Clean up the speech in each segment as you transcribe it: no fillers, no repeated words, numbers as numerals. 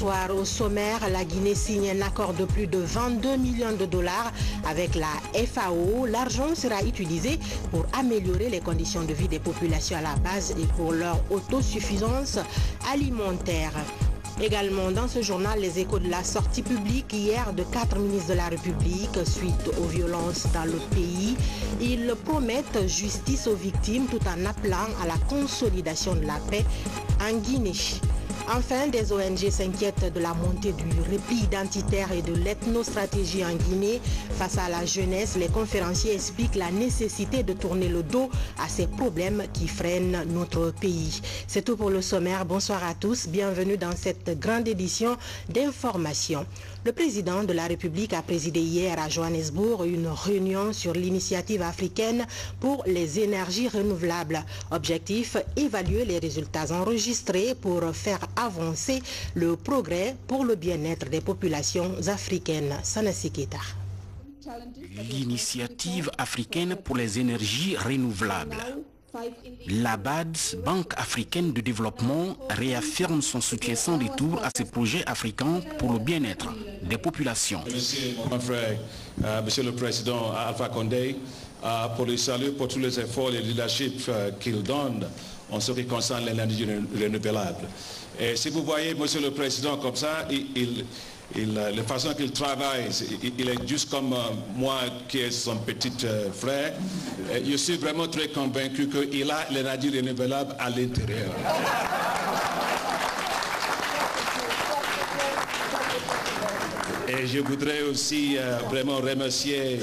soir, au sommaire, la Guinée signe un accord de plus de 22 millions de dollars avec la FAO. L'argent sera utilisé pour améliorer les conditions de vie des populations à la base et pour leur autosuffisance alimentaire. Également dans ce journal, les échos de la sortie publique hier de 4 ministres de la République suite aux violences dans le pays. Ils promettent justice aux victimes tout en appelant à la consolidation de la paix en Guinée. Enfin, des ONG s'inquiètent de la montée du repli identitaire et de l'ethnostratégie en Guinée. Face à la jeunesse, les conférenciers expliquent la nécessité de tourner le dos à ces problèmes qui freinent notre pays. C'est tout pour le sommaire. Bonsoir à tous. Bienvenue dans cette grande édition d'information. Le président de la République a présidé hier à Johannesburg une réunion sur l'initiative africaine pour les énergies renouvelables. Objectif, évaluer les résultats enregistrés pour faire avancer le progrès pour le bien-être des populations africaines. Sanassi Keita. L'initiative africaine pour les énergies renouvelables. La BADS, Banque africaine de développement, réaffirme son soutien sans détour à ces projets africains pour le bien-être des populations. Monsieur mon frère, Monsieur le Président Alpha Condé, pour le salut pour tous les efforts et le leadership qu'il donne en ce qui concerne l'énergie renouvelable. Et si vous voyez Monsieur le Président comme ça, la façon qu'il travaille, il est juste comme moi qui est son petit frère. Je suis vraiment très convaincu qu'il a l'énergie renouvelable à l'intérieur. Et je voudrais aussi vraiment remercier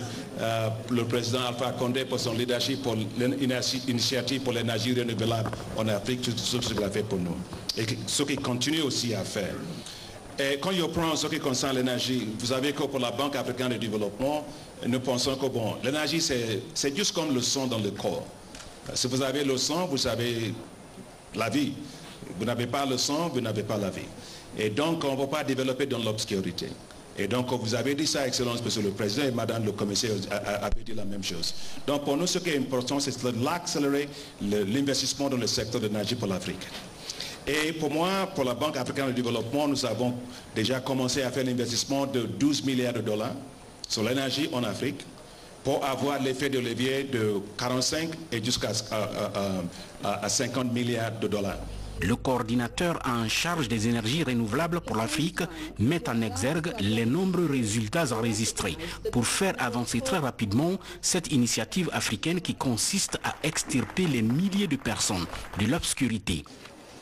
le président Alpha Condé pour son leadership pour l'initiative pour l'énergie renouvelable en Afrique, tout ce qu'il a fait pour nous. Et ce qu'il continue aussi à faire. Et quand je prends ce qui concerne l'énergie, vous savez que pour la Banque africaine de développement, nous pensons que bon, l'énergie c'est juste comme le son dans le corps. Si vous avez le son, vous avez la vie. Vous n'avez pas le son, vous n'avez pas la vie. Et donc on ne va pas développer dans l'obscurité. Et donc vous avez dit ça, Excellence, Monsieur le Président, et Madame le Commissaire avait dit la même chose. Donc pour nous, ce qui est important, c'est d'accélérer l'investissement dans le secteur de l'énergie pour l'Afrique. Et pour moi, pour la Banque africaine de développement, nous avons déjà commencé à faire l'investissement de 12 milliards de dollars sur l'énergie en Afrique pour avoir l'effet de levier de 45 et jusqu'à 50 milliards de dollars. Le coordinateur en charge des énergies renouvelables pour l'Afrique met en exergue les nombreux résultats enregistrés pour faire avancer très rapidement cette initiative africaine qui consiste à extirper les milliers de personnes de l'obscurité.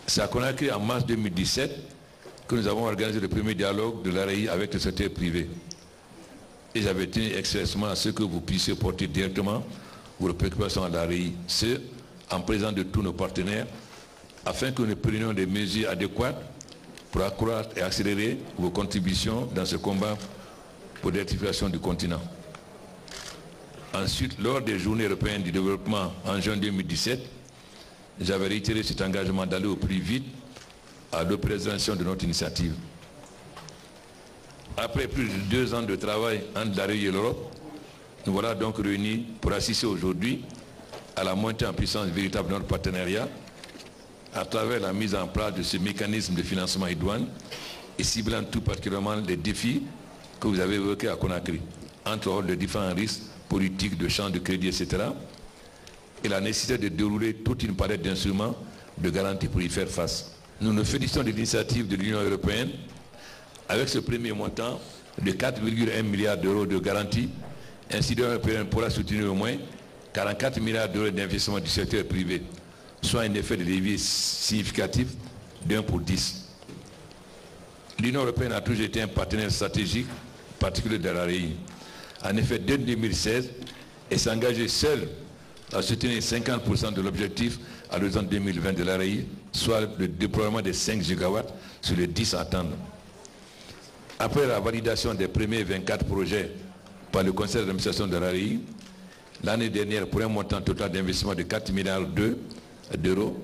C'est à Conakry en mars 2017 que nous avons organisé le premier dialogue de l'AREI avec le secteur privé. Et j'avais tenu expressement à ce que vous puissiez porter directement vos préoccupations à l'AREI, ce en présence de tous nos partenaires, afin que nous prenions des mesures adéquates pour accroître et accélérer vos contributions dans ce combat pour l'électrification du continent. Ensuite, lors des journées européennes du développement en juin 2017, j'avais réitéré cet engagement d'aller au plus vite à l'opérationnalisation de notre initiative. Après plus de 2 ans de travail entre l'AREI et l'Europe, nous voilà donc réunis pour assister aujourd'hui à la montée en puissance véritable de notre partenariat à travers la mise en place de ce mécanisme de financement et douane et ciblant tout particulièrement les défis que vous avez évoqués à Conakry, entre autres les différents risques politiques, de champs de crédit, etc., et la nécessité de dérouler toute une palette d'instruments de garantie pour y faire face. Nous nous félicitons de l'initiative de l'Union européenne avec ce premier montant de 4,1 milliards d'euros de garantie. Ainsi, l'Union européenne pourra soutenir au moins 44 milliards d'euros d'investissement du secteur privé, soit un effet de levier significatif d'1 pour 10. L'Union européenne a toujours été un partenaire stratégique particulier de l'AREI. En effet, dès 2016, elle s'est engagée seule à soutenir 50% de l'objectif à l'horizon 2020 de l'AREI, soit le déploiement de 5 gigawatts sur les 10 à attendre. Après la validation des premiers 24 projets par le conseil d'administration de l'AREI, l'année dernière, pour un montant total d'investissement de 4 milliards d'euros,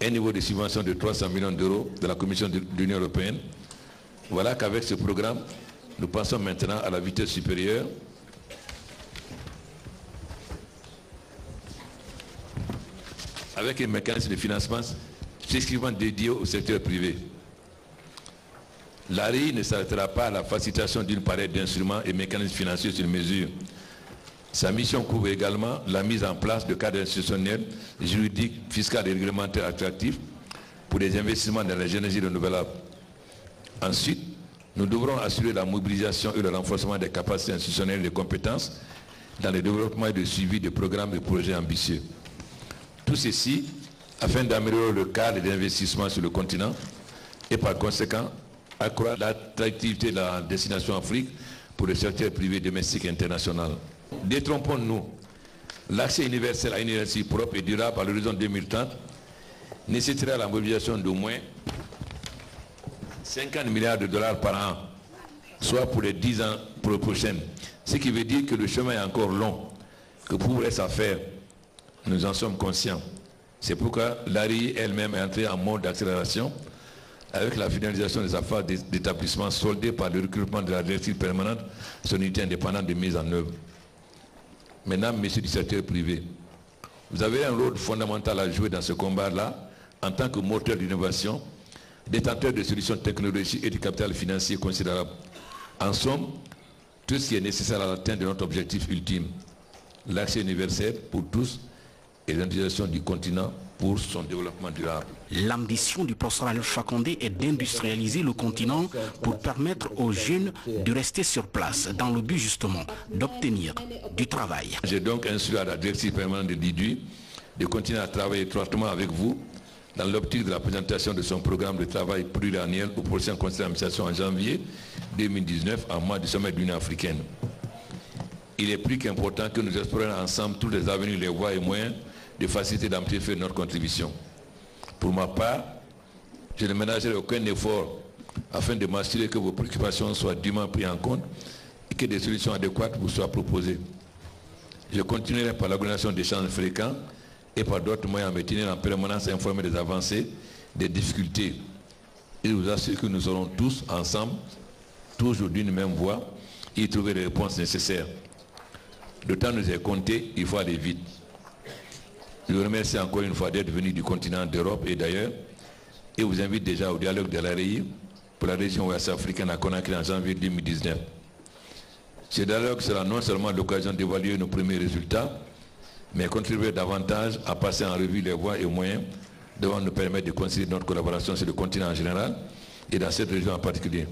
un niveau de subvention de 300 millions d'euros de la Commission de l'Union européenne, voilà qu'avec ce programme, nous passons maintenant à la vitesse supérieure avec un mécanisme de financement spécifiquement dédié au secteur privé. L'AREI ne s'arrêtera pas à la facilitation d'une palette d'instruments et mécanismes financiers sur mesure. Sa mission couvre également la mise en place de cadres institutionnels, juridiques, fiscaux et réglementaires attractifs pour les investissements dans les énergies renouvelables. Ensuite, nous devrons assurer la mobilisation et le renforcement des capacités institutionnelles et des compétences dans le développement et le suivi de programmes et projets ambitieux. Tout ceci afin d'améliorer le cadre d'investissement sur le continent et par conséquent accroître l'attractivité de la destination Afrique pour le secteur privé domestique et international. Détrompons-nous, l'accès universel à une énergie propre et durable à l'horizon 2030 nécessitera la mobilisation d'au moins 50 milliards de dollars par an, soit pour les 10 ans prochains. Ce qui veut dire que le chemin est encore long, que pour reste à faire, nous en sommes conscients. C'est pourquoi l'AREI elle-même est entrée en mode d'accélération avec la finalisation des affaires d'établissement soldées par le recrutement de la directive permanente, son unité indépendante de mise en œuvre. Mesdames, messieurs du secteur privé, vous avez un rôle fondamental à jouer dans ce combat-là en tant que moteur d'innovation, détenteur de solutions technologiques et de capital financier considérable. En somme, tout ce qui est nécessaire à l'atteinte de notre objectif ultime, l'accès universel pour tous et l'intégration du continent pour son développement durable. L'ambition du professeur Alpha Condé est d'industrialiser le continent pour permettre aux jeunes de rester sur place dans le but justement d'obtenir du travail. J'ai donc instruit à la directive permanente de l'IDU de continuer à travailler étroitement avec vous dans l'optique de la présentation de son programme de travail pluriannuel au prochain conseil d'administration en janvier 2019 en mois du sommet de l'Union africaine. Il est plus qu'important que nous explorions ensemble tous les avenues, les voies et moyens de faciliter d'amplifier notre contribution. Pour ma part, je ne ménagerai aucun effort afin de m'assurer que vos préoccupations soient dûment prises en compte et que des solutions adéquates vous soient proposées. Je continuerai par l'organisation d'échanges fréquents et par d'autres moyens à me tenir en permanence informé des avancées, des difficultés. Et je vous assure que nous serons tous ensemble, toujours d'une même voie, et y trouver les réponses nécessaires. Le temps nous est compté, il faut aller vite. Je vous remercie encore une fois d'être venu du continent d'Europe et d'ailleurs et vous invite déjà au dialogue de l'AREI pour la région ouest africaine à Conakry en janvier 2019. Ce dialogue sera non seulement l'occasion d'évaluer nos premiers résultats, mais contribuer davantage à passer en revue les voies et moyens devant nous permettre de considérer notre collaboration sur le continent en général et dans cette région en particulier.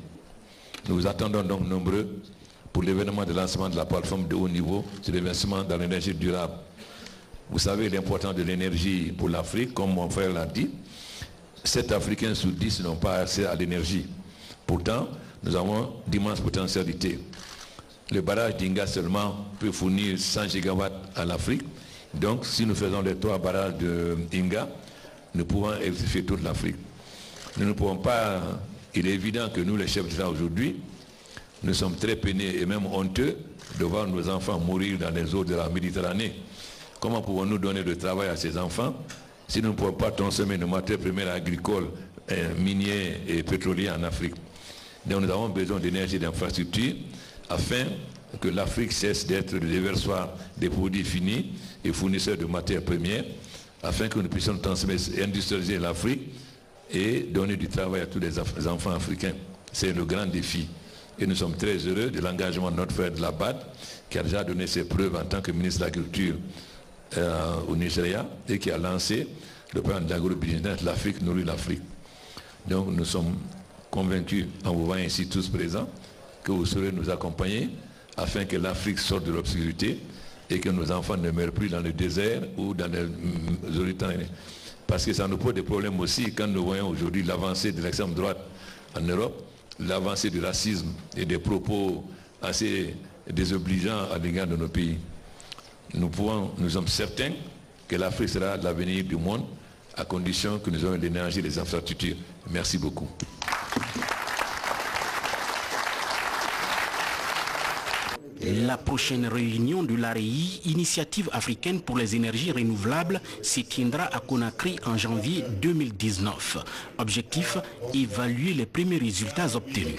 Nous vous attendons donc nombreux pour l'événement de lancement de la plateforme de haut niveau sur l'investissement dans l'énergie durable. Vous savez l'importance de l'énergie pour l'Afrique, comme mon frère l'a dit. 7 Africains sur 10 n'ont pas accès à l'énergie. Pourtant, nous avons d'immenses potentialités. Le barrage d'Inga seulement peut fournir 100 gigawatts à l'Afrique. Donc, si nous faisons les 3 barrages d'Inga, nous pouvons électrifier toute l'Afrique. Nous ne pouvons pas, il est évident que nous, les chefs d'État aujourd'hui, nous sommes très peinés et même honteux de voir nos enfants mourir dans les eaux de la Méditerranée. Comment pouvons-nous donner du travail à ces enfants si nous ne pouvons pas consommer nos matières premières agricoles, minières et pétrolières en Afrique? Donc nous avons besoin d'énergie et d'infrastructures afin que l'Afrique cesse d'être le déversoir des produits finis et fournisseur de matières premières, afin que nous puissions industrialiser l'Afrique et donner du travail à tous les enfants africains. C'est le grand défi. Et nous sommes très heureux de l'engagement de notre frère de la BAD, qui a déjà donné ses preuves en tant que ministre de l'Agriculture au Nigeria et qui a lancé le programme d'agro-business l'Afrique nourrit l'Afrique. Donc nous sommes convaincus, en vous voyant ici tous présents, que vous saurez nous accompagner afin que l'Afrique sorte de l'obscurité et que nos enfants ne meurent plus dans le désert ou dans les horizons. Parce que ça nous pose des problèmes aussi quand nous voyons aujourd'hui l'avancée de l'extrême droite en Europe, l'avancée du racisme et des propos assez désobligeants à l'égard de nos pays. Nous sommes certains que l'Afrique sera l'avenir du monde à condition que nous ayons l'énergie et les infrastructures. Merci beaucoup. La prochaine réunion de l'AREI, Initiative africaine pour les énergies renouvelables, se tiendra à Conakry en janvier 2019. Objectif, évaluer les premiers résultats obtenus.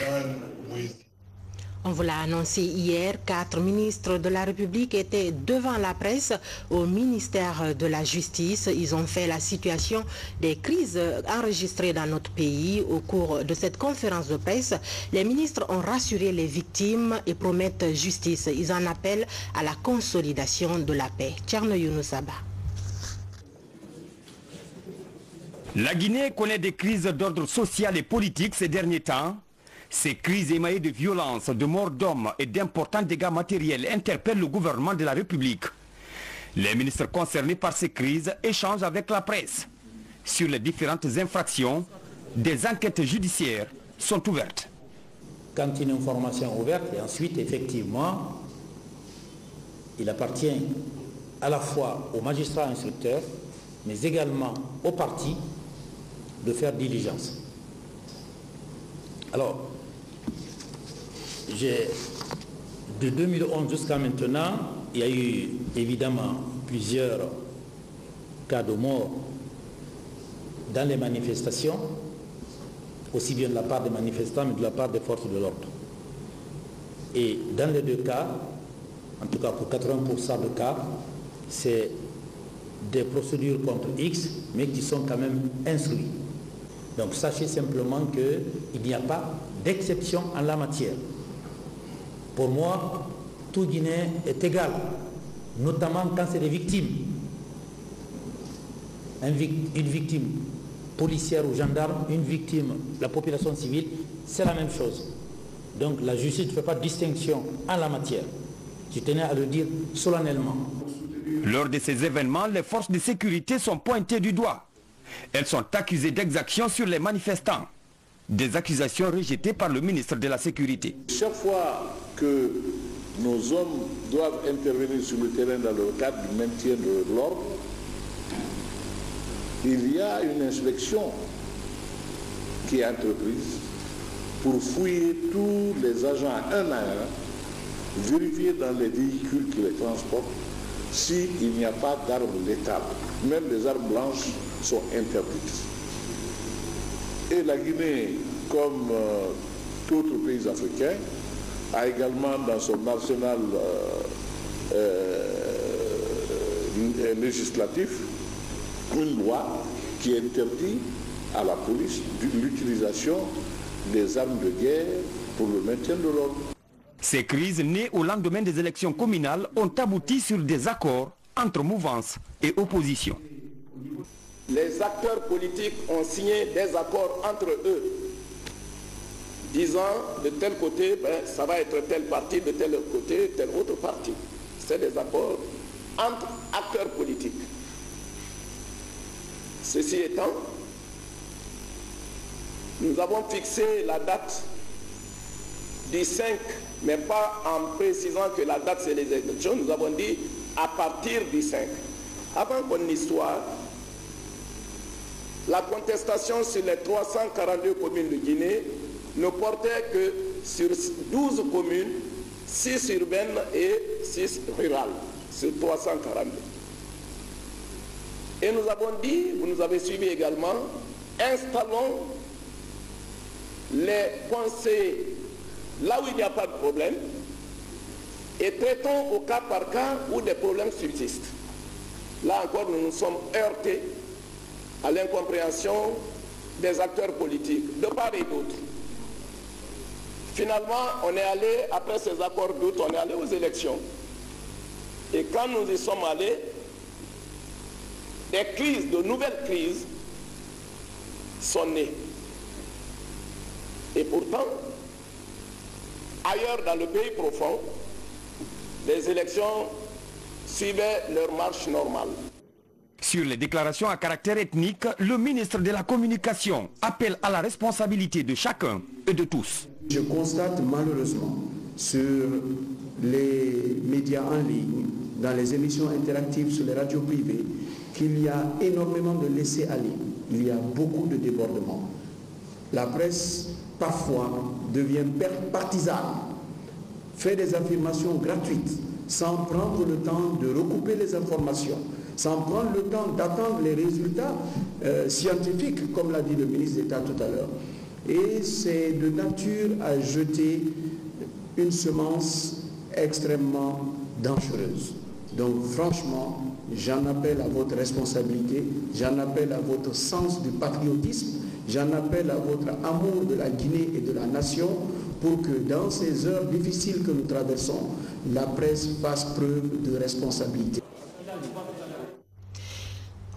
On vous l'a annoncé hier, 4 ministres de la République étaient devant la presse au ministère de la Justice. Ils ont fait la situation des crises enregistrées dans notre pays. Au cours de cette conférence de presse, les ministres ont rassuré les victimes et promettent justice. Ils en appellent à la consolidation de la paix. Tcherno Younoussaba. La Guinée connaît des crises d'ordre social et politique ces derniers temps. Ces crises émaillées de violences, de morts d'hommes et d'importants dégâts matériels interpellent le gouvernement de la République. Les ministres concernés par ces crises échangent avec la presse. Sur les différentes infractions, des enquêtes judiciaires sont ouvertes. Quand une information est ouverte, et ensuite, effectivement, il appartient à la fois aux magistrats instructeurs, mais également aux partis, de faire diligence. Alors, de 2011 jusqu'à maintenant, il y a eu évidemment plusieurs cas de mort dans les manifestations, aussi bien de la part des manifestants mais de la part des forces de l'ordre. Et dans les deux cas, en tout cas pour 80% de cas, c'est des procédures contre X, mais qui sont quand même instruites. Donc sachez simplement qu'il n'y a pas d'exception en la matière. Pour moi, tout Guinéen est égal, notamment quand c'est des victimes. Une victime policière ou gendarme, une victime, la population civile, c'est la même chose. Donc la justice ne fait pas de distinction en la matière. Je tenais à le dire solennellement. Lors de ces événements, les forces de sécurité sont pointées du doigt. Elles sont accusées d'exactions sur les manifestants. Des accusations rejetées par le ministre de la Sécurité. Chaque fois que nos hommes doivent intervenir sur le terrain dans le cadre du maintien de l'ordre, il y a une inspection qui est entreprise pour fouiller tous les agents un à un, vérifier dans les véhicules qui les transportent s'il n'y a pas d'armes létales. Même les armes blanches sont interdites. Et la Guinée, comme d'autres pays africains, a également dans son arsenal législatif une loi qui interdit à la police l'utilisation des armes de guerre pour le maintien de l'ordre. Ces crises nées au lendemain des élections communales ont abouti sur des accords entre mouvance et opposition. Les acteurs politiques ont signé des accords entre eux, disant de tel côté, ça va être tel parti, de tel côté, tel autre parti. C'est des accords entre acteurs politiques. Ceci étant, nous avons fixé la date du 5, mais pas en précisant que la date c'est les élections, nous avons dit à partir du 5. Avant mon histoire, la contestation sur les 342 communes de Guinée ne portait que sur 12 communes, 6 urbaines et 6 rurales, sur 342. Et nous avons dit, vous nous avez suivi également, installons les conseillers là où il n'y a pas de problème et traitons au cas par cas où des problèmes subsistent. Là encore, nous nous sommes heurtés à l'incompréhension des acteurs politiques, de part et d'autre. Finalement, on est allé, après ces accords d'août, on est allé aux élections. Et quand nous y sommes allés, des crises, de nouvelles crises, sont nées. Et pourtant, ailleurs dans le pays profond, les élections suivaient leur marche normale. Sur les déclarations à caractère ethnique, le ministre de la Communication appelle à la responsabilité de chacun et de tous. Je constate malheureusement sur les médias en ligne, dans les émissions interactives sur les radios privées, qu'il y a énormément de laisser-aller. Il y a beaucoup de débordements. La presse, parfois, devient partisane, fait des affirmations gratuites, sans prendre le temps de recouper les informations, sans prendre le temps d'attendre les résultats scientifiques, comme l'a dit le ministre d'État tout à l'heure. Et c'est de nature à jeter une semence extrêmement dangereuse. Donc franchement, j'en appelle à votre responsabilité, j'en appelle à votre sens du patriotisme, j'en appelle à votre amour de la Guinée et de la nation pour que dans ces heures difficiles que nous traversons, la presse fasse preuve de responsabilité.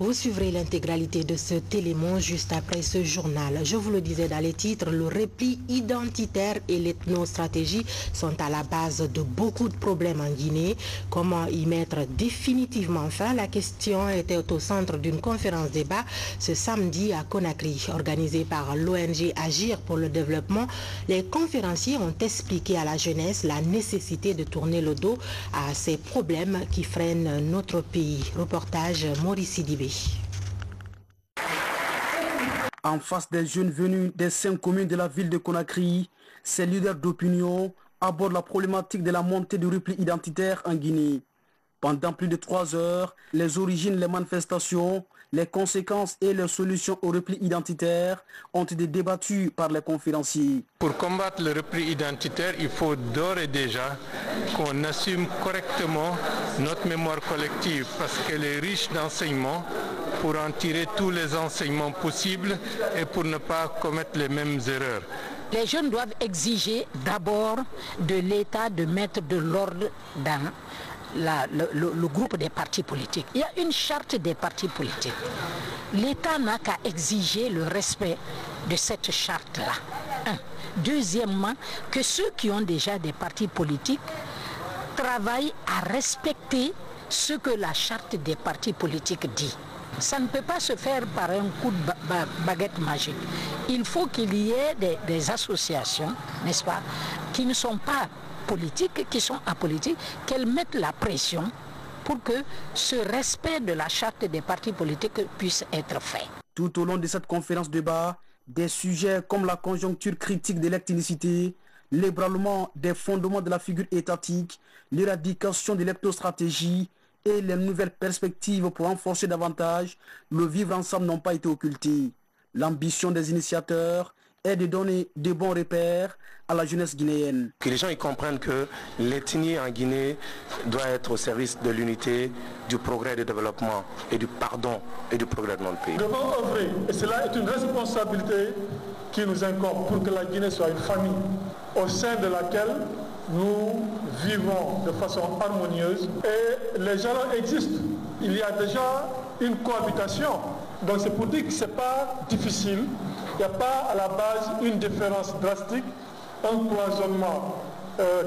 Vous suivrez l'intégralité de cet élément juste après ce journal. Je vous le disais dans les titres, le repli identitaire et l'ethnostratégie sont à la base de beaucoup de problèmes en Guinée. Comment y mettre définitivement fin? La question était au centre d'une conférence débat ce samedi à Conakry, organisée par l'ONG Agir pour le développement. Les conférenciers ont expliqué à la jeunesse la nécessité de tourner le dos à ces problèmes qui freinent notre pays. Reportage Maurice Sidibé. En face des jeunes venus des 5 communes de la ville de Conakry, ces leaders d'opinion abordent la problématique de la montée du repli identitaire en Guinée. Pendant plus de 3 heures, les origines, les manifestations, les conséquences et les solutions au repli identitaire ont été débattues par les conférenciers. Pour combattre le repli identitaire, il faut d'ores et déjà qu'on assume correctement notre mémoire collective parce qu'elle est riche d'enseignements pour en tirer tous les enseignements possibles et pour ne pas commettre les mêmes erreurs. Les jeunes doivent exiger d'abord de l'État de mettre de l'ordre dans le groupe des partis politiques. Il y a une charte des partis politiques. L'État n'a qu'à exiger le respect de cette charte-là. Deuxièmement, que ceux qui ont déjà des partis politiques travaillent à respecter ce que la charte des partis politiques dit. Ça ne peut pas se faire par un coup de baguette magique. Il faut qu'il y ait des associations, n'est-ce pas, qui ne sont pas politiques, qui sont apolitiques, qu'elles mettent la pression pour que ce respect de la charte des partis politiques puisse être fait. Tout au long de cette conférence débat, des sujets comme la conjoncture critique de l'ethnicité, l'ébranlement des fondements de la figure étatique, l'éradication de l'ethnostratégie et les nouvelles perspectives pour renforcer davantage le vivre ensemble n'ont pas été occultés. L'ambition des initiateurs est de donner de bons repères à la jeunesse guinéenne. Que les gens y comprennent que l'ethnie en Guinée doit être au service de l'unité, du progrès et du développement, et du pardon et du progrès de notre pays. Nous devons œuvrer, et cela est une responsabilité qui nous incombe pour que la Guinée soit une famille au sein de laquelle nous vivons de façon harmonieuse et les jalons existent. Il y a déjà une cohabitation. Donc c'est pour dire que ce n'est pas difficile. Il n'y a pas à la base une différence drastique, un cloisonnement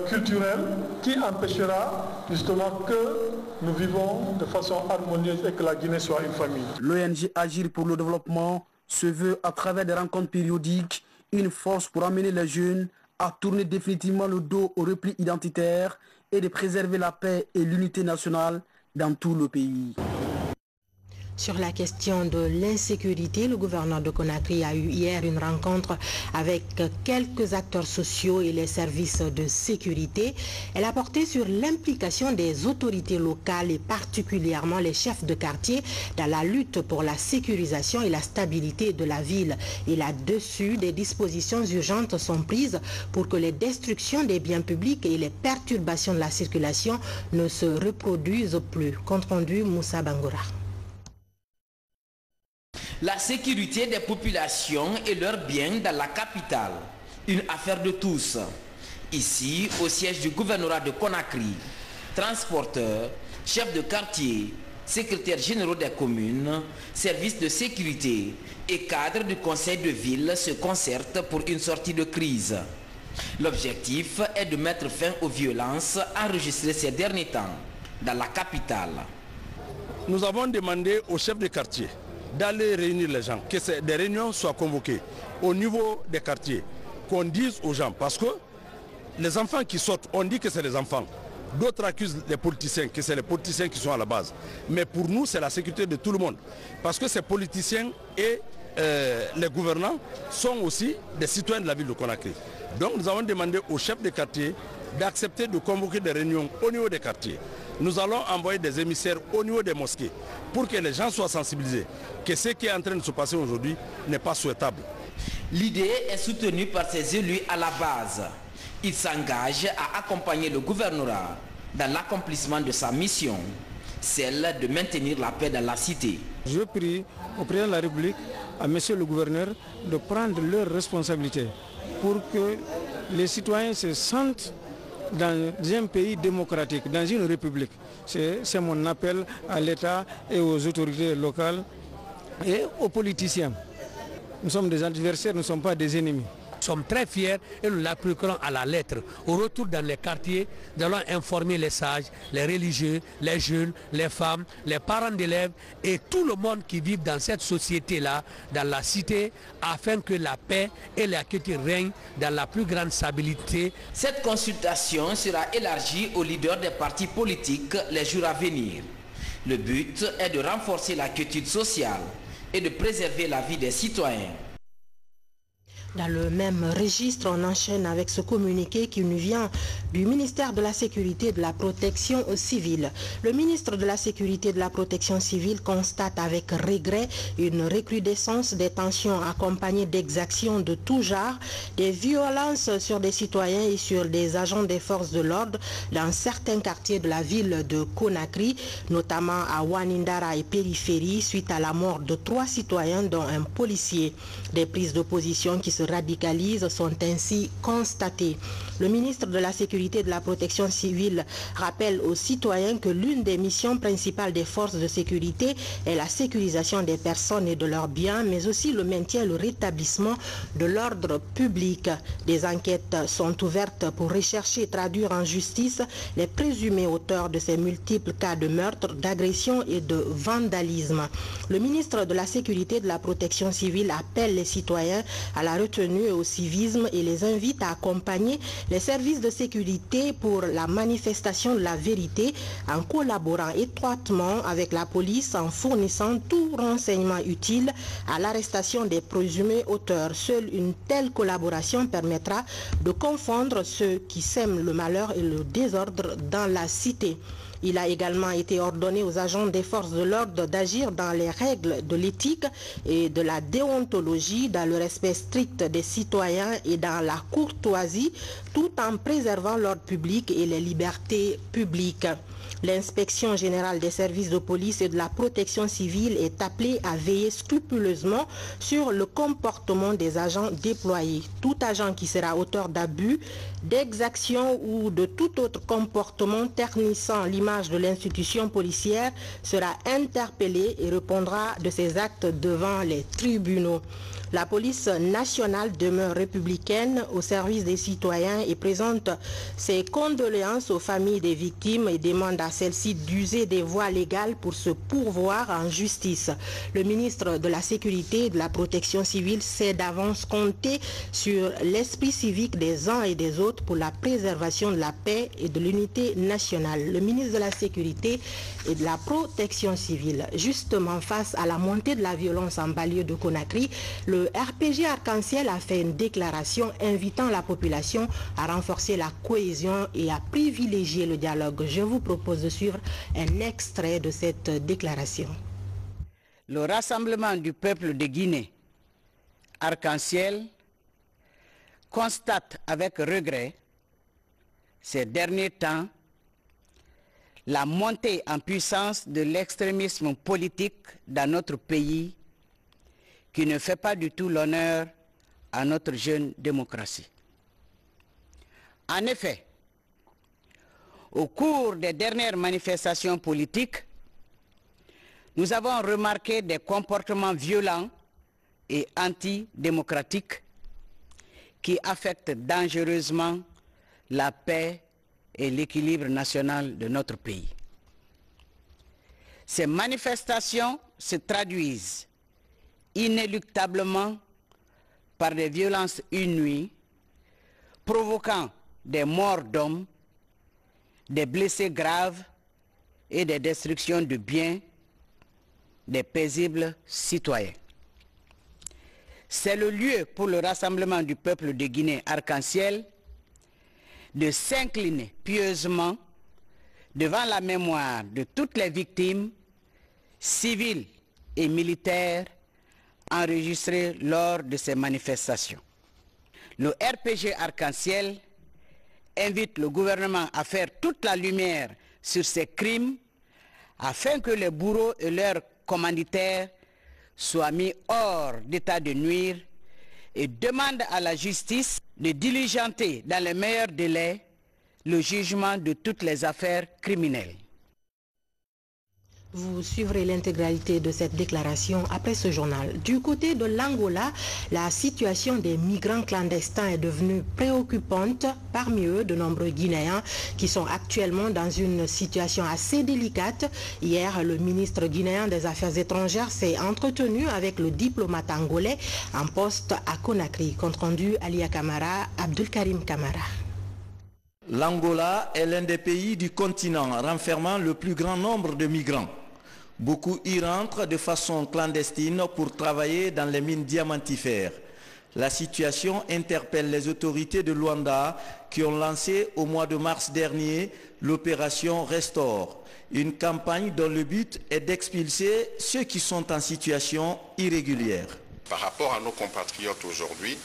culturel qui empêchera justement que nous vivons de façon harmonieuse et que la Guinée soit une famille. L'ONG Agir pour le développement se veut à travers des rencontres périodiques une force pour amener les jeunes à tourner définitivement le dos au repli identitaire et de préserver la paix et l'unité nationale dans tout le pays. Sur la question de l'insécurité, le gouverneur de Conakry a eu hier une rencontre avec quelques acteurs sociaux et les services de sécurité. Elle a porté sur l'implication des autorités locales et particulièrement les chefs de quartier dans la lutte pour la sécurisation et la stabilité de la ville. Et là-dessus, des dispositions urgentes sont prises pour que les destructions des biens publics et les perturbations de la circulation ne se reproduisent plus. Compte rendu Moussa Bangoura. La sécurité des populations et leurs biens dans la capitale, une affaire de tous. Ici, au siège du gouvernorat de Conakry, transporteurs, chefs de quartier, secrétaires généraux des communes, services de sécurité et cadres du conseil de ville se concertent pour une sortie de crise. L'objectif est de mettre fin aux violences enregistrées ces derniers temps dans la capitale. Nous avons demandé aux chefs de quartier d'aller réunir les gens, que des réunions soient convoquées au niveau des quartiers, qu'on dise aux gens, parce que les enfants qui sortent, on dit que c'est les enfants. D'autres accusent les politiciens, que c'est les politiciens qui sont à la base. Mais pour nous, c'est la sécurité de tout le monde. Parce que ces politiciens et les gouvernants sont aussi des citoyens de la ville de Conakry. Donc nous avons demandé aux chefs de quartier d'accepter de convoquer des réunions au niveau des quartiers. Nous allons envoyer des émissaires au niveau des mosquées pour que les gens soient sensibilisés que ce qui est en train de se passer aujourd'hui n'est pas souhaitable. L'idée est soutenue par ces élus à la base. Il s'engage à accompagner le gouvernorat dans l'accomplissement de sa mission, celle de maintenir la paix dans la cité. Je prie au président de la République, à monsieur le gouverneur, de prendre leurs responsabilités pour que les citoyens se sentent dans un pays démocratique, dans une république. C'est mon appel à l'État et aux autorités locales et aux politiciens. Nous sommes des adversaires, nous ne sommes pas des ennemis. Nous sommes très fiers et nous l'appliquerons à la lettre. Au retour dans les quartiers, nous allons informer les sages, les religieux, les jeunes, les femmes, les parents d'élèves et tout le monde qui vit dans cette société-là, dans la cité, afin que la paix et la quiétude règnent dans la plus grande stabilité. Cette consultation sera élargie aux leaders des partis politiques les jours à venir. Le but est de renforcer la quiétude sociale et de préserver la vie des citoyens. Dans le même registre, on enchaîne avec ce communiqué qui nous vient du ministère de la Sécurité et de la Protection civile. Le ministre de la Sécurité et de la Protection civile constate avec regret une recrudescence des tensions accompagnées d'exactions de tout genre, des violences sur des citoyens et sur des agents des forces de l'ordre dans certains quartiers de la ville de Conakry, notamment à Wanindara et Périphérie, suite à la mort de 3 citoyens dont un policier. Des prises de position qui se radicalisent sont ainsi constatées. Le ministre de la Sécurité et de la Protection civile rappelle aux citoyens que l'une des missions principales des forces de sécurité est la sécurisation des personnes et de leurs biens, mais aussi le maintien et le rétablissement de l'ordre public. Des enquêtes sont ouvertes pour rechercher et traduire en justice les présumés auteurs de ces multiples cas de meurtre, d'agression et de vandalisme. Le ministre de la Sécurité et de la Protection civile appelle les citoyens à la retenue et au civisme et les invite à accompagner les services de sécurité pour la manifestation de la vérité en collaborant étroitement avec la police en fournissant tout renseignement utile à l'arrestation des présumés auteurs. Seule une telle collaboration permettra de confondre ceux qui sèment le malheur et le désordre dans la cité. Il a également été ordonné aux agents des forces de l'ordre d'agir dans les règles de l'éthique et de la déontologie, dans le respect strict des citoyens et dans la courtoisie, tout en préservant l'ordre public et les libertés publiques. L'inspection générale des services de police et de la protection civile est appelée à veiller scrupuleusement sur le comportement des agents déployés. Tout agent qui sera auteur d'abus, d'exactions ou de tout autre comportement ternissant l'image de l'institution policière sera interpellé et répondra de ses actes devant les tribunaux. La police nationale demeure républicaine au service des citoyens et présente ses condoléances aux familles des victimes et demande à celles-ci d'user des voies légales pour se pourvoir en justice. Le ministre de la Sécurité et de la Protection civile sait d'avance compter sur l'esprit civique des uns et des autres pour la préservation de la paix et de l'unité nationale. Le ministre de la Sécurité et de la Protection civile, justement face à la montée de la violence en banlieue de Conakry, le RPG Arc-en-Ciel a fait une déclaration invitant la population à renforcer la cohésion et à privilégier le dialogue. Je vous propose de suivre un extrait de cette déclaration. Le Rassemblement du peuple de Guinée, Arc-en-Ciel, constate avec regret ces derniers temps la montée en puissance de l'extrémisme politique dans notre pays qui ne fait pas du tout l'honneur à notre jeune démocratie. En effet, au cours des dernières manifestations politiques, nous avons remarqué des comportements violents et antidémocratiques qui affectent dangereusement la paix et l'équilibre national de notre pays. Ces manifestations se traduisent inéluctablement par des violences inouïes, provoquant des morts d'hommes, des blessés graves et des destructions de biens des paisibles citoyens. C'est le lieu pour le Rassemblement du peuple de Guinée Arc-en-Ciel de s'incliner pieusement devant la mémoire de toutes les victimes civiles et militaires enregistrées lors de ces manifestations. Le RPG Arc-en-Ciel invite le gouvernement à faire toute la lumière sur ces crimes afin que les bourreaux et leurs commanditaires soient mis hors d'état de nuire et demande à la justice de diligenter dans les meilleurs délais le jugement de toutes les affaires criminelles. Vous suivrez l'intégralité de cette déclaration après ce journal. Du côté de l'Angola, la situation des migrants clandestins est devenue préoccupante. Parmi eux, de nombreux Guinéens qui sont actuellement dans une situation assez délicate. Hier, le ministre guinéen des Affaires étrangères s'est entretenu avec le diplomate angolais en poste à Conakry. Compte rendu Alia Camara, Abdul Karim Camara. L'Angola est l'un des pays du continent renfermant le plus grand nombre de migrants. Beaucoup y rentrent de façon clandestine pour travailler dans les mines diamantifères. La situation interpelle les autorités de Luanda qui ont lancé au mois de mars dernier l'opération Restore, une campagne dont le but est d'expulser ceux qui sont en situation irrégulière. Par rapport à nos compatriotes aujourd'hui,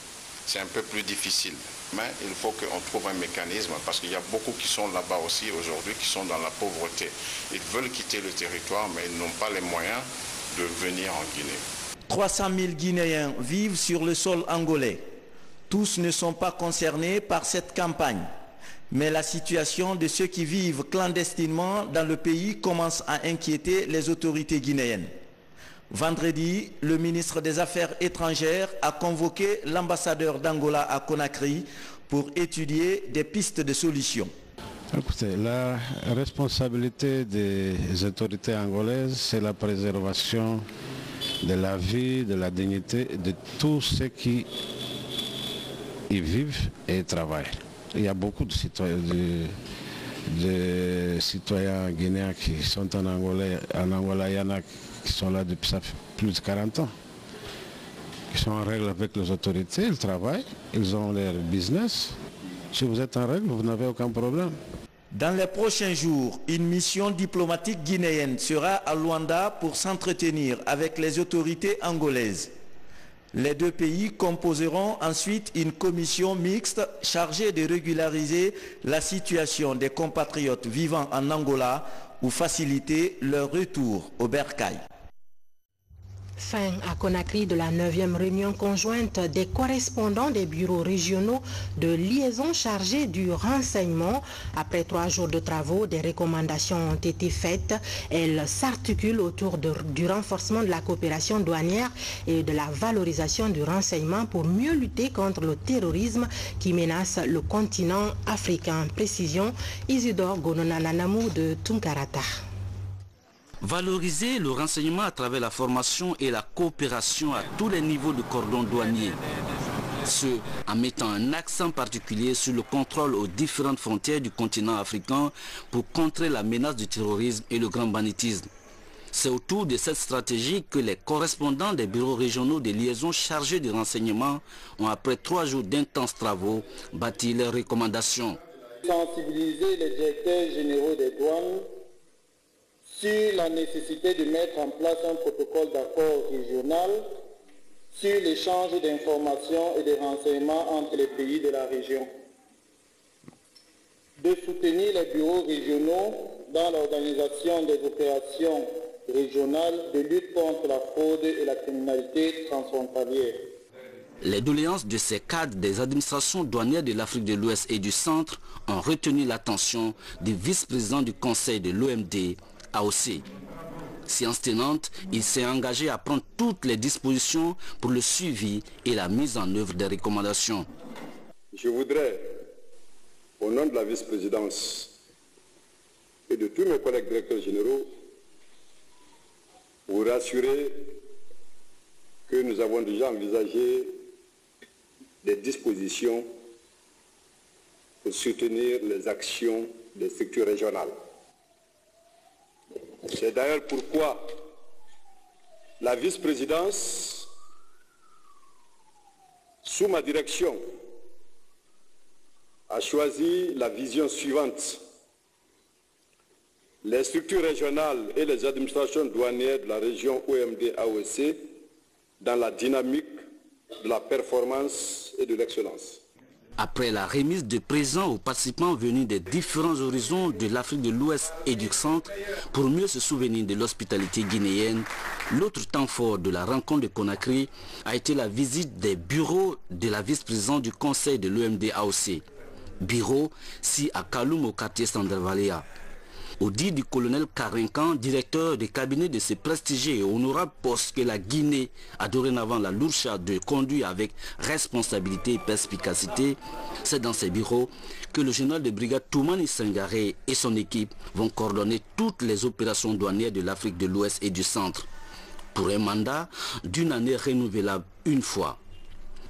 c'est un peu plus difficile. Mais il faut qu'on trouve un mécanisme parce qu'il y a beaucoup qui sont là-bas aussi aujourd'hui, qui sont dans la pauvreté. Ils veulent quitter le territoire, mais ils n'ont pas les moyens de venir en Guinée. 300 000 Guinéens vivent sur le sol angolais. Tous ne sont pas concernés par cette campagne. Mais la situation de ceux qui vivent clandestinement dans le pays commence à inquiéter les autorités guinéennes. Vendredi, le ministre des Affaires étrangères a convoqué l'ambassadeur d'Angola à Conakry pour étudier des pistes de solutions. Écoutez, la responsabilité des autorités angolaises, c'est la préservation de la vie, de la dignité de tous ceux qui y vivent et travaillent. Il y a beaucoup de citoyens guinéens qui sont en Angola, il y en a qui sont là depuis ça fait plus de 40 ans, qui sont en règle avec les autorités, ils travaillent, ils ont leur business. Si vous êtes en règle, vous n'avez aucun problème. Dans les prochains jours, une mission diplomatique guinéenne sera à Luanda pour s'entretenir avec les autorités angolaises. Les deux pays composeront ensuite une commission mixte chargée de régulariser la situation des compatriotes vivant en Angola ou faciliter leur retour au bercail. Fin à Conakry de la 9e réunion conjointe des correspondants des bureaux régionaux de liaison chargés du renseignement. Après 3 jours de travaux, des recommandations ont été faites. Elles s'articulent autour du renforcement de la coopération douanière et de la valorisation du renseignement pour mieux lutter contre le terrorisme qui menace le continent africain. Précision, Isidore Gononanamou de Tunkarata. Valoriser le renseignement à travers la formation et la coopération à tous les niveaux de cordon douanier. Ce, en mettant un accent particulier sur le contrôle aux différentes frontières du continent africain pour contrer la menace du terrorisme et le grand banditisme. C'est autour de cette stratégie que les correspondants des bureaux régionaux des liaisons chargés du renseignement ont, après 3 jours d'intenses travaux, bâti leurs recommandations. Sensibiliser les directeurs généraux des douanes sur la nécessité de mettre en place un protocole d'accord régional sur l'échange d'informations et de renseignements entre les pays de la région. De soutenir les bureaux régionaux dans l'organisation des opérations régionales de lutte contre la fraude et la criminalité transfrontalière. Les doléances de ces cadres des administrations douanières de l'Afrique de l'Ouest et du Centre ont retenu l'attention du vice-président du Conseil de l'OMD, AOC. Séance tenante, il s'est engagé à prendre toutes les dispositions pour le suivi et la mise en œuvre des recommandations. Je voudrais, au nom de la vice-présidence et de tous mes collègues directeurs généraux, vous rassurer que nous avons déjà envisagé des dispositions pour soutenir les actions des structures régionales. C'est d'ailleurs pourquoi la vice-présidence, sous ma direction, a choisi la vision suivante. Les structures régionales et les administrations douanières de la région OMD-AOC dans la dynamique de la performance et de l'excellence. Après la remise de présents aux participants venus des différents horizons de l'Afrique de l'Ouest et du Centre pour mieux se souvenir de l'hospitalité guinéenne, l'autre temps fort de la rencontre de Conakry a été la visite des bureaux de la vice-présidente du conseil de l'OMD-AOC. Bureau si à Kaloum au quartier Sandervalia. Au dit du colonel Karinkan, directeur du cabinet de ce prestigieux et honorable poste que la Guinée a dorénavant la lourde charge de conduire avec responsabilité et perspicacité, c'est dans ces bureaux que le général de brigade Toumani Sangaré et son équipe vont coordonner toutes les opérations douanières de l'Afrique de l'Ouest et du Centre, pour un mandat d'une année renouvelable une fois.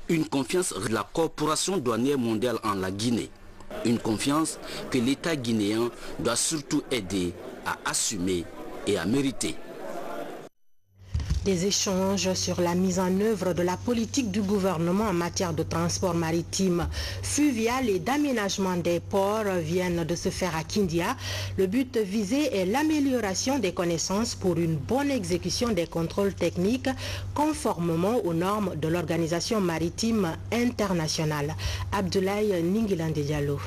Une confiance de la Corporation douanière mondiale en la Guinée. Une confiance que l'État guinéen doit surtout aider à assumer et à mériter. Des échanges sur la mise en œuvre de la politique du gouvernement en matière de transport maritime, fluvial et d'aménagement des ports viennent de se faire à Kindia. Le but visé est l'amélioration des connaissances pour une bonne exécution des contrôles techniques conformément aux normes de l'Organisation maritime internationale. Abdoulaye Ningilande Diallo.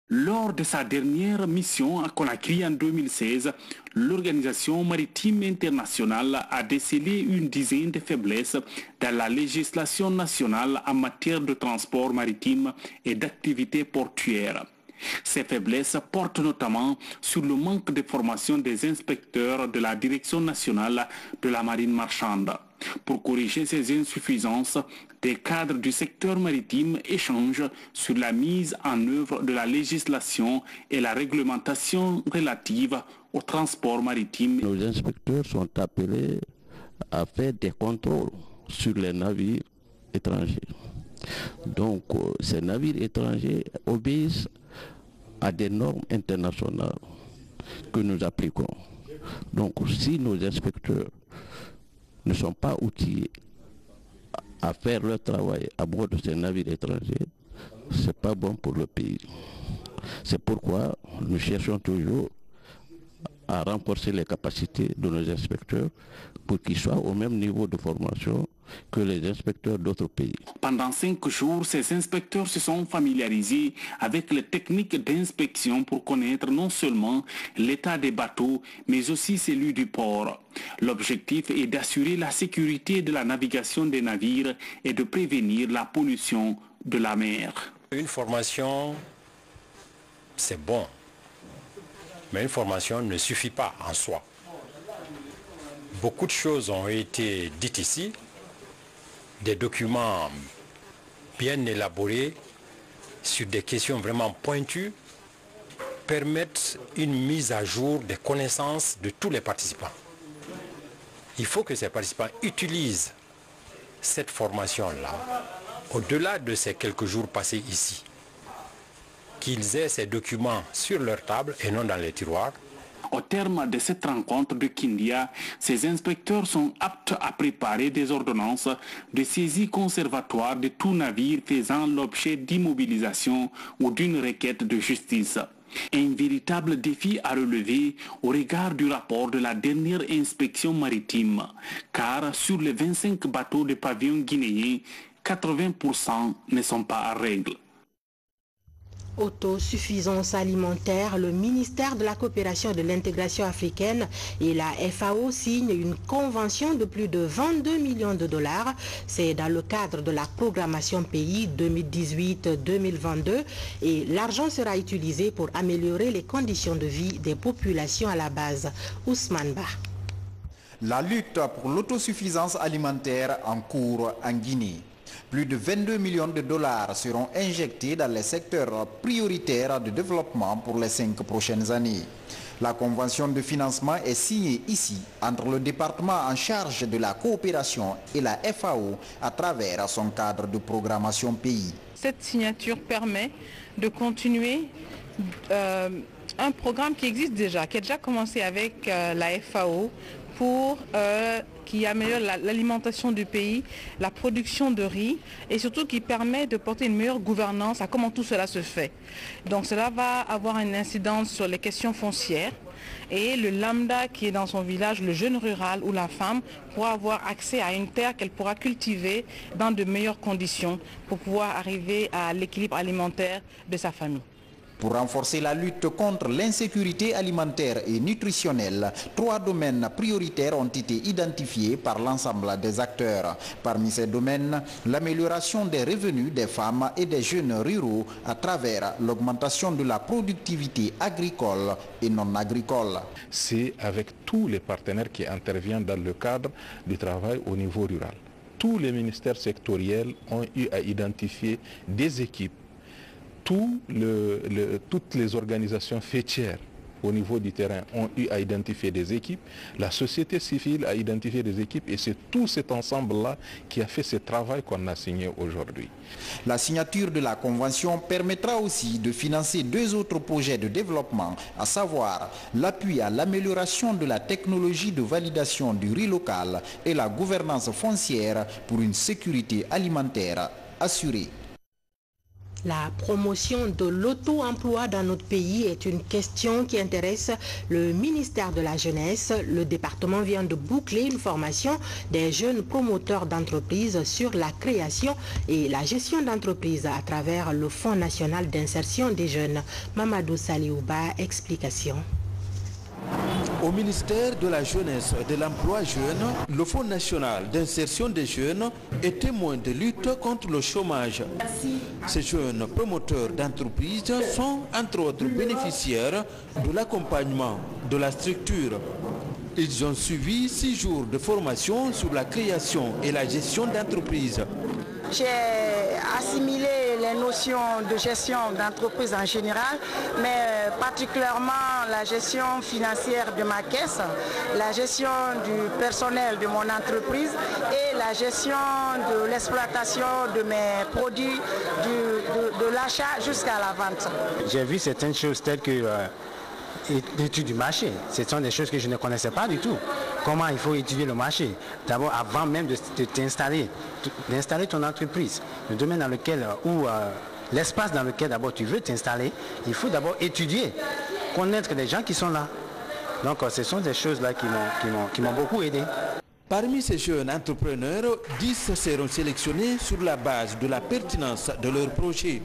Lors de sa dernière mission à Conakry en 2016, l'Organisation maritime internationale a décelé une dizaine de faiblesses dans la législation nationale en matière de transport maritime et d'activités portuaires. Ces faiblesses portent notamment sur le manque de formation des inspecteurs de la Direction nationale de la marine marchande. Pour corriger ces insuffisances, des cadres du secteur maritime échangent sur la mise en œuvre de la législation et la réglementation relative au transport maritime. Nos inspecteurs sont appelés à faire des contrôles sur les navires étrangers. Donc ces navires étrangers obéissent à des normes internationales que nous appliquons. Donc si nos inspecteurs ne sont pas outillés à faire leur travail à bord de ces navires étrangers, ce n'est pas bon pour le pays. C'est pourquoi nous cherchons toujours à renforcer les capacités de nos inspecteurs pour qu'ils soient au même niveau de formation que les inspecteurs d'autres pays. Pendant 5 jours, ces inspecteurs se sont familiarisés avec les techniques d'inspection pour connaître non seulement l'état des bateaux, mais aussi celui du port. L'objectif est d'assurer la sécurité de la navigation des navires et de prévenir la pollution de la mer. Une formation, c'est bon, mais une formation ne suffit pas en soi. Beaucoup de choses ont été dites ici, des documents bien élaborés sur des questions vraiment pointues permettent une mise à jour des connaissances de tous les participants. Il faut que ces participants utilisent cette formation-là, au-delà de ces quelques jours passés ici, qu'ils aient ces documents sur leur table et non dans les tiroirs. Au terme de cette rencontre de Kindia, ces inspecteurs sont aptes à préparer des ordonnances de saisie conservatoire de tout navire faisant l'objet d'immobilisation ou d'une requête de justice. Un véritable défi à relever au regard du rapport de la dernière inspection maritime, car sur les 25 bateaux de pavillon guinéen, 80% ne sont pas en règle. Autosuffisance alimentaire, le ministère de la coopération et de l'intégration africaine et la FAO signent une convention de plus de 22 millions de dollars. C'est dans le cadre de la programmation pays 2018-2022 et l'argent sera utilisé pour améliorer les conditions de vie des populations à la base. Ousmane Ba. La lutte pour l'autosuffisance alimentaire en cours en Guinée. Plus de 22 millions de dollars seront injectés dans les secteurs prioritaires de développement pour les 5 prochaines années. La convention de financement est signée ici entre le département en charge de la coopération et la FAO à travers son cadre de programmation pays. Cette signature permet de continuer un programme qui existe déjà, qui a déjà commencé avec la FAO pour qui améliore l'alimentation du pays, la production de riz et surtout qui permet de porter une meilleure gouvernance à comment tout cela se fait. Donc cela va avoir une incidence sur les questions foncières et le lambda qui est dans son village, le jeune rural ou la femme, pourra avoir accès à une terre qu'elle pourra cultiver dans de meilleures conditions pour pouvoir arriver à l'équilibre alimentaire de sa famille. Pour renforcer la lutte contre l'insécurité alimentaire et nutritionnelle, 3 domaines prioritaires ont été identifiés par l'ensemble des acteurs. Parmi ces domaines, l'amélioration des revenus des femmes et des jeunes ruraux à travers l'augmentation de la productivité agricole et non agricole. C'est avec tous les partenaires qui interviennent dans le cadre du travail au niveau rural. Tous les ministères sectoriels ont eu à identifier des équipes. Toutes les organisations faîtières au niveau du terrain ont eu à identifier des équipes, la société civile a identifié des équipes et c'est tout cet ensemble-là qui a fait ce travail qu'on a signé aujourd'hui. La signature de la convention permettra aussi de financer 2 autres projets de développement, à savoir l'appui à l'amélioration de la technologie de validation du riz local et la gouvernance foncière pour une sécurité alimentaire assurée. La promotion de l'auto-emploi dans notre pays est une question qui intéresse le ministère de la Jeunesse. Le département vient de boucler une formation des jeunes promoteurs d'entreprises sur la création et la gestion d'entreprises à travers le Fonds national d'insertion des jeunes. Mamadou Saliouba, explication. Au ministère de la Jeunesse et de l'Emploi jeune, le Fonds national d'insertion des jeunes est témoin de lutte contre le chômage. Ces jeunes promoteurs d'entreprises sont entre autres bénéficiaires de l'accompagnement de la structure. Ils ont suivi 6 jours de formation sur la création et la gestion d'entreprises. J'ai assimilé les notions de gestion d'entreprise en général, mais particulièrement la gestion financière de ma caisse, la gestion du personnel de mon entreprise et la gestion de l'exploitation de mes produits, de l'achat jusqu'à la vente. J'ai vu certaines choses telles que l'étude du marché. Ce sont des choses que je ne connaissais pas du tout. Comment il faut étudier le marché. D'abord, avant même de t'installer, d'installer ton entreprise, le domaine dans lequel, l'espace dans lequel d'abord tu veux t'installer, il faut d'abord étudier, connaître les gens qui sont là. Donc, ce sont des choses-là qui m'ont beaucoup aidé. Parmi ces jeunes entrepreneurs, 10 seront sélectionnés sur la base de la pertinence de leur projet.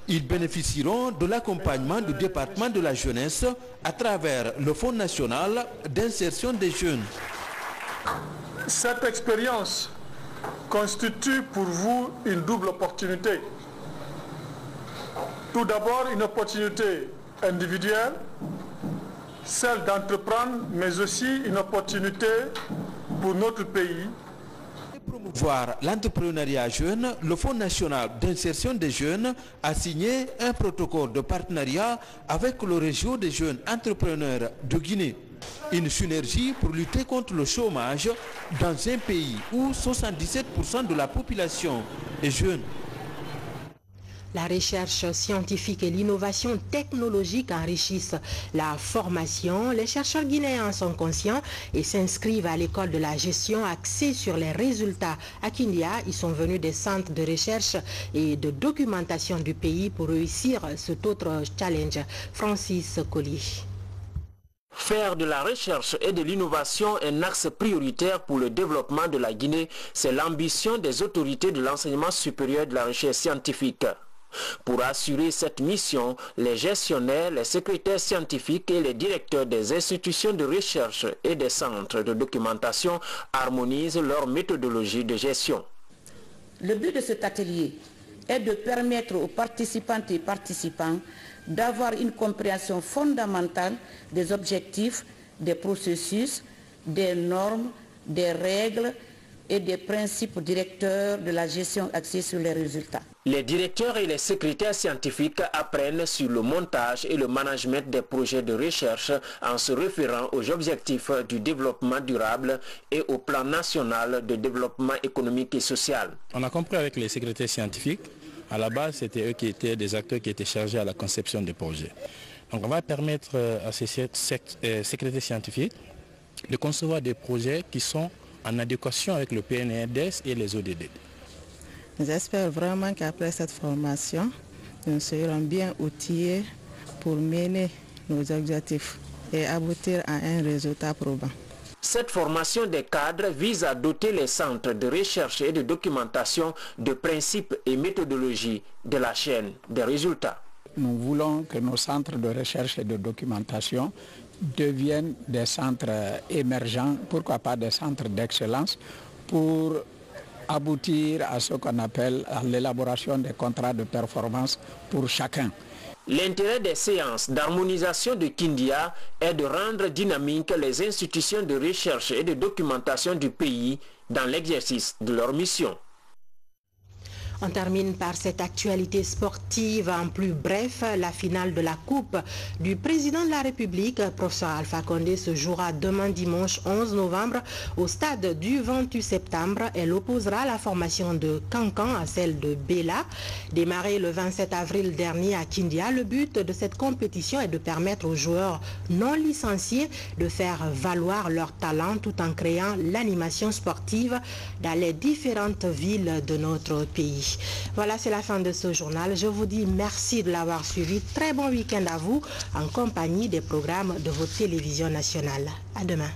Ils bénéficieront de l'accompagnement du département de la jeunesse à travers le Fonds national d'insertion des jeunes. Cette expérience constitue pour vous une double opportunité. Tout d'abord, une opportunité individuelle, celle d'entreprendre, mais aussi une opportunité pour notre pays. Pour promouvoir l'entrepreneuriat jeune, le Fonds national d'insertion des jeunes a signé un protocole de partenariat avec le réseau des jeunes entrepreneurs de Guinée. Une synergie pour lutter contre le chômage dans un pays où 77% de la population est jeune. La recherche scientifique et l'innovation technologique enrichissent la formation. Les chercheurs guinéens sont conscients et s'inscrivent à l'école de la gestion axée sur les résultats. À Kindia, ils sont venus des centres de recherche et de documentation du pays pour réussir cet autre challenge. Francis Colli. Faire de la recherche et de l'innovation un axe prioritaire pour le développement de la Guinée, c'est l'ambition des autorités de l'enseignement supérieur de la recherche scientifique. Pour assurer cette mission, les gestionnaires, les secrétaires scientifiques et les directeurs des institutions de recherche et des centres de documentation harmonisent leur méthodologie de gestion. Le but de cet atelier est de permettre aux participantes et participants d'avoir une compréhension fondamentale des objectifs, des processus, des normes, des règles et des principes directeurs de la gestion axée sur les résultats. Les directeurs et les secrétaires scientifiques apprennent sur le montage et le management des projets de recherche en se référant aux objectifs du développement durable et au plan national de développement économique et social. On a compris avec les secrétaires scientifiques, à la base c'était eux qui étaient des acteurs qui étaient chargés à la conception des projets. Donc on va permettre à ces secrétaires scientifiques de concevoir des projets qui sont en adéquation avec le PNRDS et les ODD. J'espère vraiment qu'après cette formation, nous serons bien outillés pour mener nos objectifs. et aboutir à un résultat probant. Cette formation des cadres vise à doter les centres de recherche et de documentation de principes et méthodologies de la chaîne des résultats. Nous voulons que nos centres de recherche et de documentation deviennent des centres émergents, pourquoi pas des centres d'excellence, pour aboutir à ce qu'on appelle l'élaboration des contrats de performance pour chacun. L'intérêt des séances d'harmonisation de Kindia est de rendre dynamiques les institutions de recherche et de documentation du pays dans l'exercice de leur mission. On termine par cette actualité sportive. En plus bref, la finale de la Coupe du président de la République, professeur Alpha Condé, se jouera demain dimanche 11 novembre au stade du 28 septembre. Elle opposera la formation de Cancan à celle de Bela. Démarrée le 27 avril dernier à Kindia, le but de cette compétition est de permettre aux joueurs non licenciés de faire valoir leur talent tout en créant l'animation sportive dans les différentes villes de notre pays. Voilà, c'est la fin de ce journal. Je vous dis merci de l'avoir suivi. Très bon week-end à vous en compagnie des programmes de votre télévision nationale. À demain.